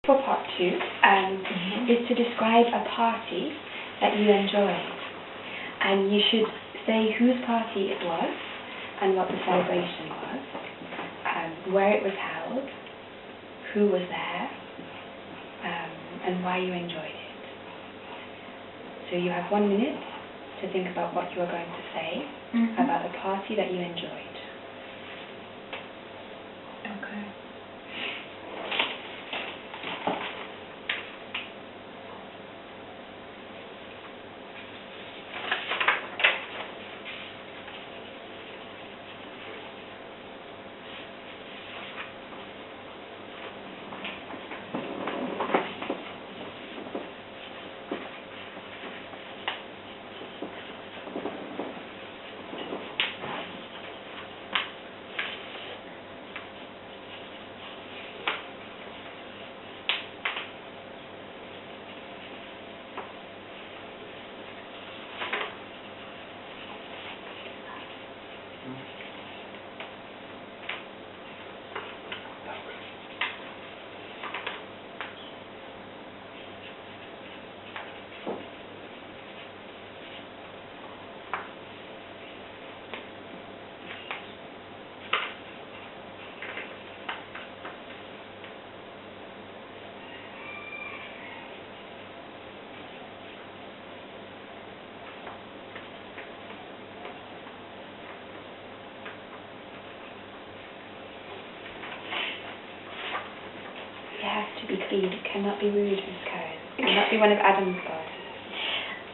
For part 2 is to describe a party that you enjoyed, and you should say whose party it was and what the celebration was, where it was held, who was there, and why you enjoyed it. So you have 1 minute to think about what you are going to say about a party that you enjoyed. Okay. It has to be clean. It cannot be rude, Miss Karen. It cannot be one of Adam's parties.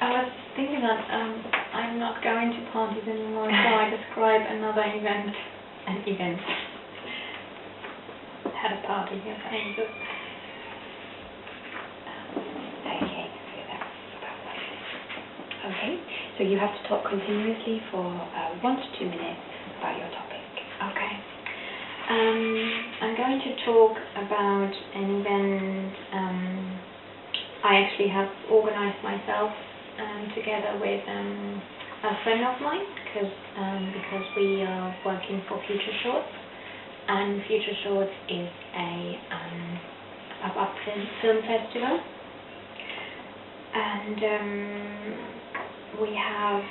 I was thinking that I'm not going to parties anymore, so I describe another event. An event. Had a party here for ages. Okay, so that's about 1 minute. Okay, so you have to talk continuously for 1 to 2 minutes about your topic. Okay. I'm going to talk about an event I actually have organized myself together with a friend of mine because we are working for Future Shorts, and Future Shorts is a pop-up film festival, and we have,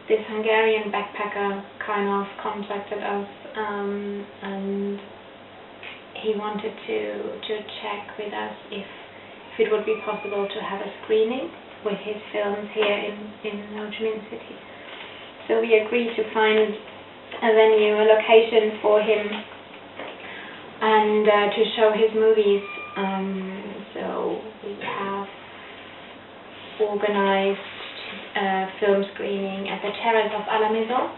this Hungarian backpacker kind of contacted us, and he wanted to check with us if it would be possible to have a screening with his films here in Ho Chi Minh City. So we agreed to find a venue, a location for him, and to show his movies. So we have organized film screening at the terrace of La Maison,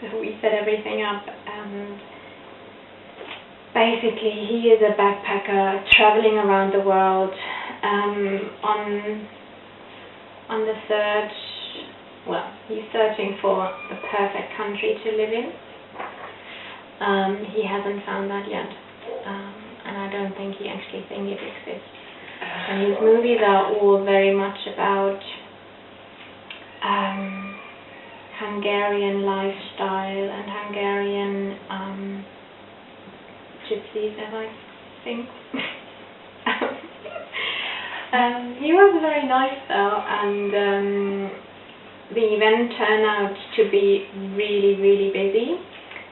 so we set everything up, and basically he is a backpacker traveling around the world on the search. He's searching for the perfect country to live in. He hasn't found that yet. And I don't think he actually thinks it exists. And his movies are all very much about Hungarian lifestyle and Hungarian gypsies, as I think. He was very nice though, and the event turned out to be really, really busy.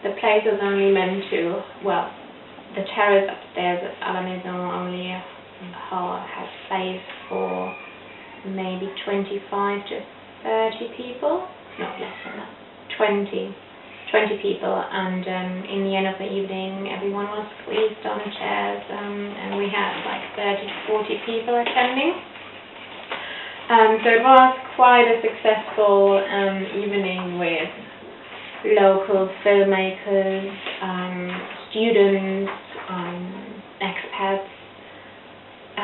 The place was only meant to, the terrace upstairs at La Maison only has space for maybe 25 to 30 people, not less than that, 20 people, and in the end of the evening everyone was squeezed on chairs, and we had like 30 to 40 people attending. So it was quite a successful evening with local filmmakers, students, expats. A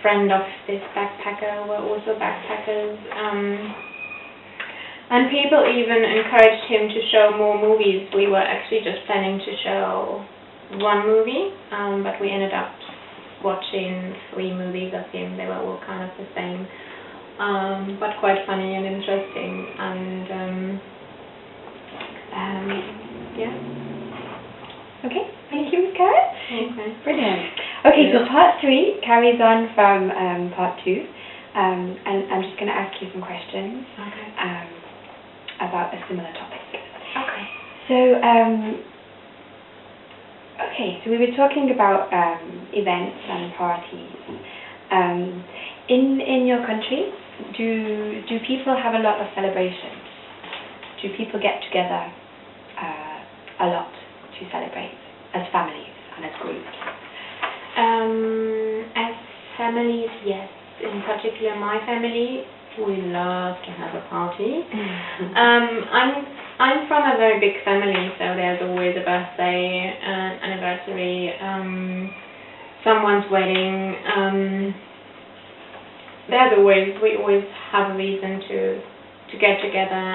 friend of this backpacker were also backpackers, and people even encouraged him to show more movies. We were actually just planning to show 1 movie, but we ended up watching 3 movies of him. They were all kind of the same, but quite funny and interesting. And Yeah. Okay, thank you, Karen. Okay. Brilliant. Okay, so part 3 carries on from part 2, and I'm just going to ask you some questions Okay. about a similar topic. Okay. So, so we were talking about events and parties. In your country, do people have a lot of celebrations? Do people get together a lot to celebrate as families and as groups? As families, yes. In particular, my family, we love to have a party. I'm from a very big family, so there's always a birthday, an anniversary, someone's wedding. We always have a reason to get together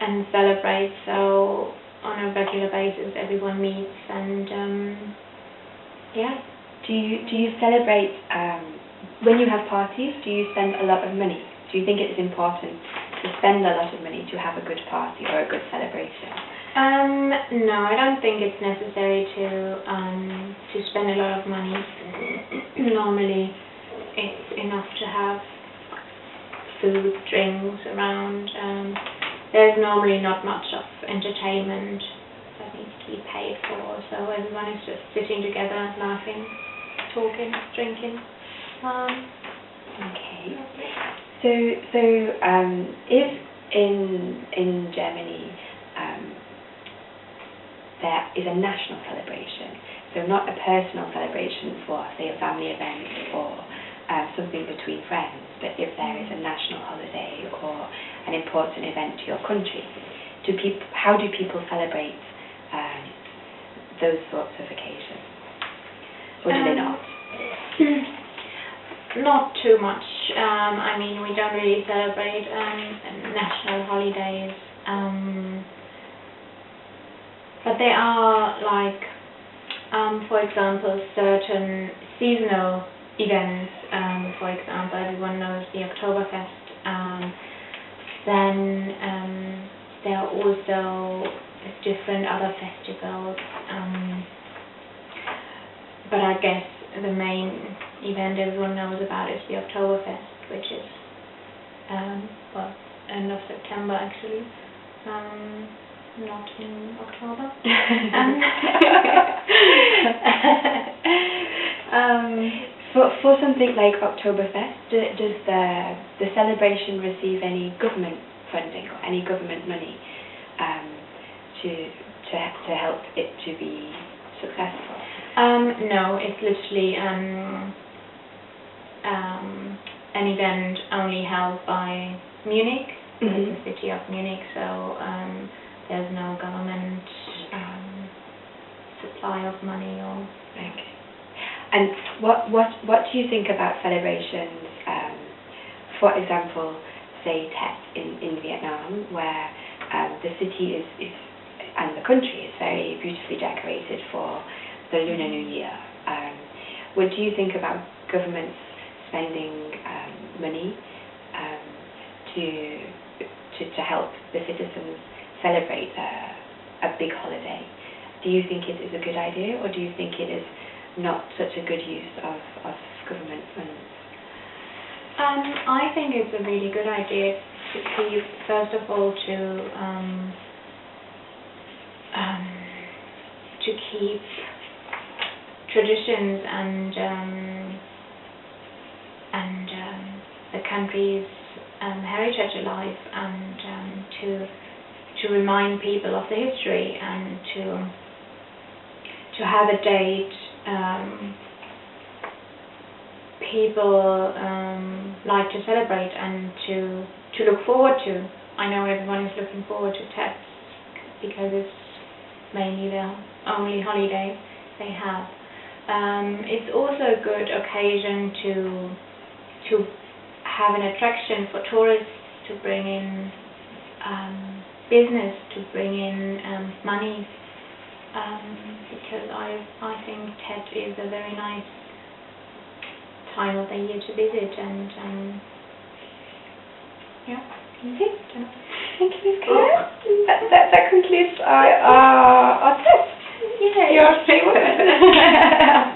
and celebrate. So on a regular basis, everyone meets and yeah. Do you celebrate when you have parties? Do you spend a lot of money? Do you think it is important to spend a lot of money to have a good party or a good celebration? No, I don't think it's necessary to spend a lot of money. Normally, it's enough to have food, drinks around. There's normally not much of entertainment that needs to be paid for, so everyone is just sitting together, laughing, talking, drinking. Okay. So if in Germany there is a national celebration, so not a personal celebration for, say, a family event or something between friends, but if there is a national holiday or an important event to your country, how do people celebrate those sorts of occasions? Or do they not? Not too much. I mean, we don't really celebrate national holidays. But there are, like, for example, certain seasonal events. For example, everyone knows the Oktoberfest. Then there are also different other festivals. But I guess the main event everyone knows about is the Oktoberfest, which is end of September actually. Not in October. For something like Oktoberfest, does the celebration receive any government funding or any government money to help it to be successful? No, it's literally an event only held by Munich, the city of Munich, so there's no government supply of money or... Okay. And what do you think about celebrations, for example, say Tet in Vietnam, where the city is and the country is very beautifully decorated for the Lunar New Year? What do you think about governments spending money to help the citizens celebrate a big holiday? Do you think it is a good idea, or do you think it is not such a good use of government funds? I think it's a really good idea to keep, first of all, to keep traditions and the country's heritage alive, and to remind people of the history, and to have a date people like to celebrate and to look forward to. I know everyone is looking forward to Tet because it's mainly the only holiday they have. It's also a good occasion to have an attraction for tourists, to bring in business, to bring in money, because I think Tet is a very nice time of the year to visit, and yeah. Okay. think it is clear. That concludes our test. Yeah, You're a free woman.